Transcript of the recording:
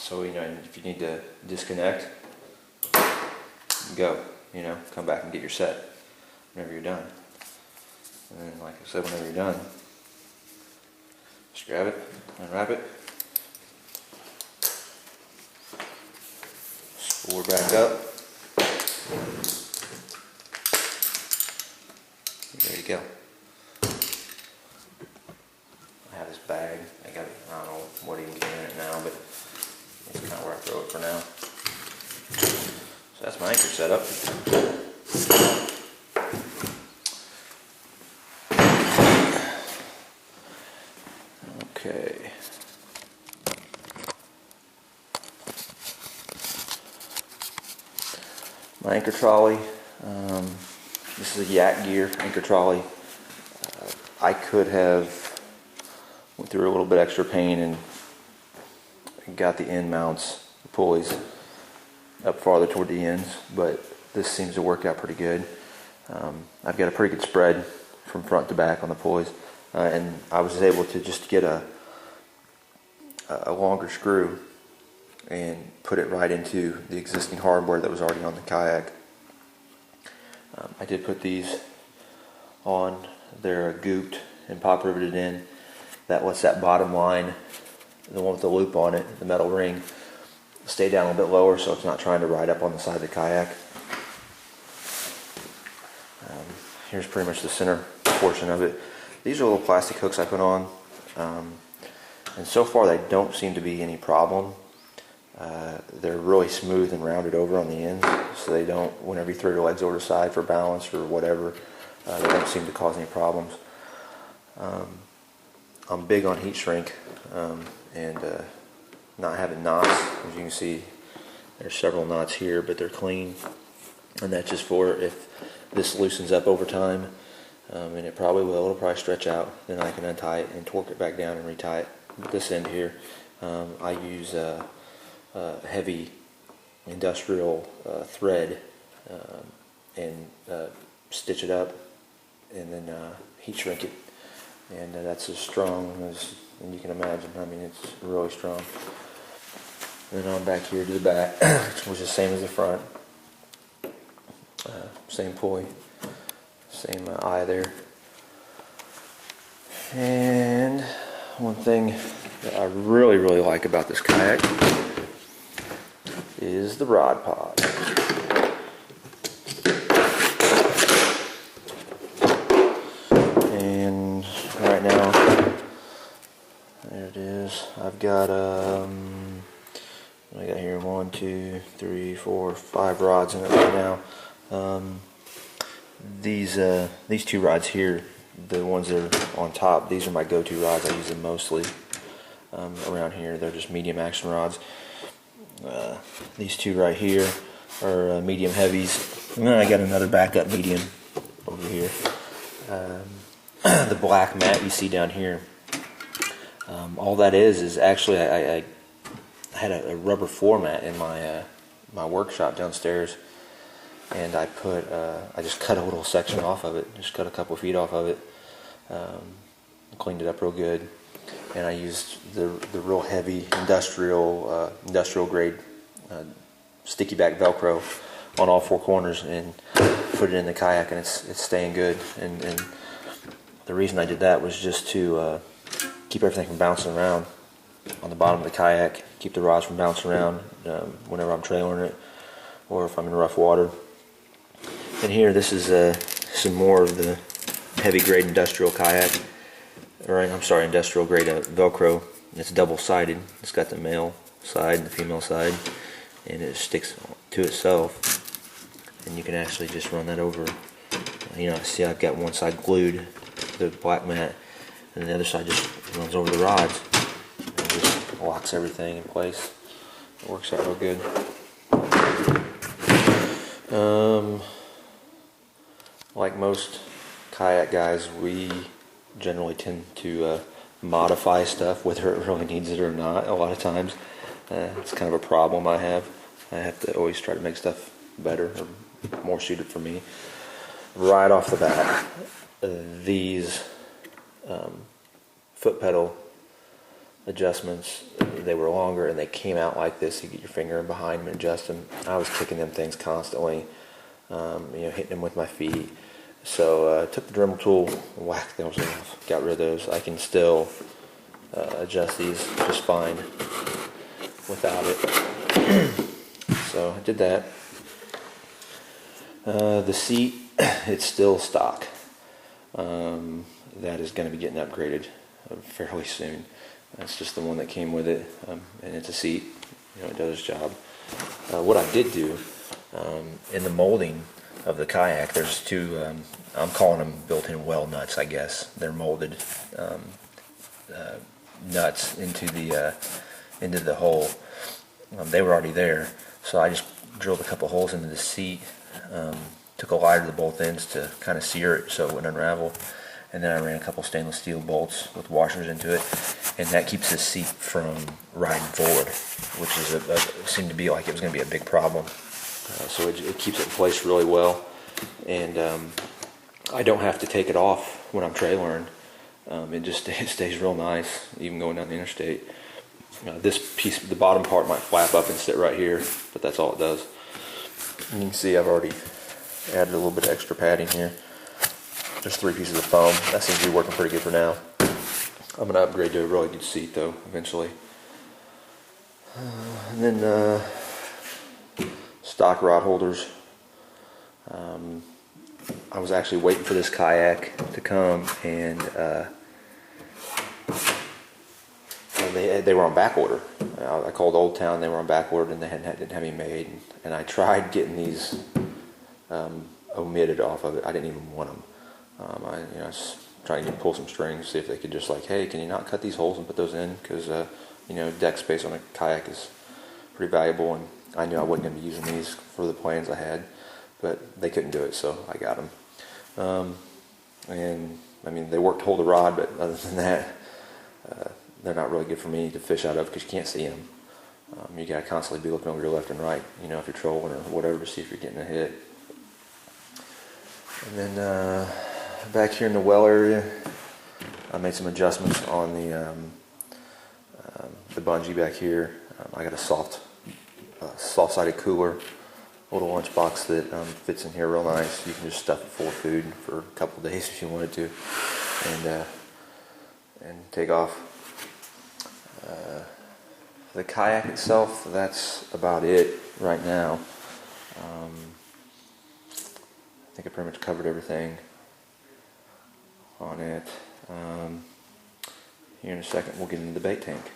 So if you need to disconnect, go. Come back and get your set whenever you're done. And then, like I said, whenever you're done, just grab it, unwrap it, spool it back up. There you go. I have this bag. I don't know what even get in it now, but it's kind of where I throw it for now. So that's my anchor setup. Okay. My anchor trolley. This is a Yak Gear anchor trolley. I could have went through a little bit extra pain and got the end mounts, the pulleys, up farther toward the ends, but this seems to work out pretty good. I've got a pretty good spread from front to back on the pulleys, and I was able to just get a longer screw and put it right into the existing hardware that was already on the kayak. I did put these on. They're gooped and pop riveted in. That lets that bottom line, the one with the loop on it, the metal ring, stay down a little bit lower so it's not trying to ride up on the side of the kayak. Here's pretty much the center portion of it. These are little plastic hooks I put on, and so far they don't seem to be any problem. They're really smooth and rounded over on the ends, so they don't, whenever you throw your legs over the side for balance or whatever, they don't seem to cause any problems. I'm big on heat shrink and not having knots. As you can see, there's several knots here, but they're clean, and that's just for if this loosens up over time, and it probably will. It'll probably stretch out. Then I can untie it and torque it back down and retie it. This end here, I use heavy industrial thread and stitch it up, and then heat shrink it, and that's as strong as you can imagine. I mean, it's really strong. And then on back here to the back, which is the same as the front. Same pulley, same eye there. And one thing that I really like about this kayak is the rod pod. And right now, there it is. I've got I got here 1, 2, 3, 4, 5 rods in it right now. These two rods here, the ones that are on top, these are my go-to rods. I use them mostly around here. They're just medium action rods. These two right here are medium heavies. And then I got another backup medium over here. The black mat you see down here, all that is actually I had a rubber floor mat in my workshop downstairs, and I just cut a little section off of it, just cut a couple feet off of it, cleaned it up real good, and I used the real heavy industrial grade sticky back Velcro on all 4 corners and put it in the kayak, and it's staying good. And the reason I did that was just to keep everything from bouncing around on the bottom of the kayak, keep the rods from bouncing around whenever I'm trailering it or if I'm in rough water. And here, this is some more of the heavy grade industrial kayak, industrial grade Velcro. It's double-sided. It's got the male side and the female side, and it sticks to itself. And you can actually just run that over. See, I've got one side glued to the black mat, and the other side just runs over the rods and just locks everything in place. It works out real good. Like most kayak guys, we generally tend to modify stuff, whether it really needs it or not. A lot of times, it's kind of a problem I have. I have to always try to make stuff better or more suited for me. Right off the bat, these foot pedal adjustments. They were longer and they came out like this. You get your finger in behind them and adjust them. I was kicking them things constantly, hitting them with my feet. So I took the Dremel tool, whacked those off, got rid of those. I can still adjust these just fine without it. So I did that. The seat, it's still stock. That is going to be getting upgraded fairly soon. That's just the one that came with it, and it's a seat. It does its job. What I did do in the molding of the kayak, there's two. I'm calling them built-in well nuts, I guess. They're molded nuts into the hole. They were already there, so I just drilled a couple holes into the seat. Took a lighter to both ends to kind of sear it so it wouldn't unravel, and then I ran a couple stainless steel bolts with washers into it, and that keeps the seat from riding forward, which is seemed to be like it was going to be a big problem. So it keeps it in place really well, and I don't have to take it off when I'm trailering. It stays real nice, even going down the interstate. This piece, the bottom part, might flap up and sit right here, but that's all it does. And you can see I've already added a little bit of extra padding here. Just 3 pieces of foam. That seems to be working pretty good for now. I'm going to upgrade to a really good seat though, eventually. And then stock rod holders. I was actually waiting for this kayak to come, and they were on back order. I called Old Town, they were on back order, and they didn't have any made. And I tried getting these omitted off of it. I didn't even want them. I was trying to pull some strings, see if they could just hey, can you not cut these holes and put those in? Because deck space on a kayak is pretty valuable, and I knew I wasn't going to be using these for the plans I had, but they couldn't do it, so I got them. And I mean, they work to hold the rod, but other than that, they're not really good for me to fish out of because you can't see them. You got to constantly be looking over your left and right, if you're trolling or whatever, to see if you're getting a hit. And then back here in the well area, I made some adjustments on the bungee back here. I got a soft-sided cooler, little lunchbox that fits in here real nice. You can just stuff it full of food for a couple of days if you wanted to, and take off. The kayak itself, that's about it right now. I think I pretty much covered everything on it. Here in a second we'll get into the bait tank.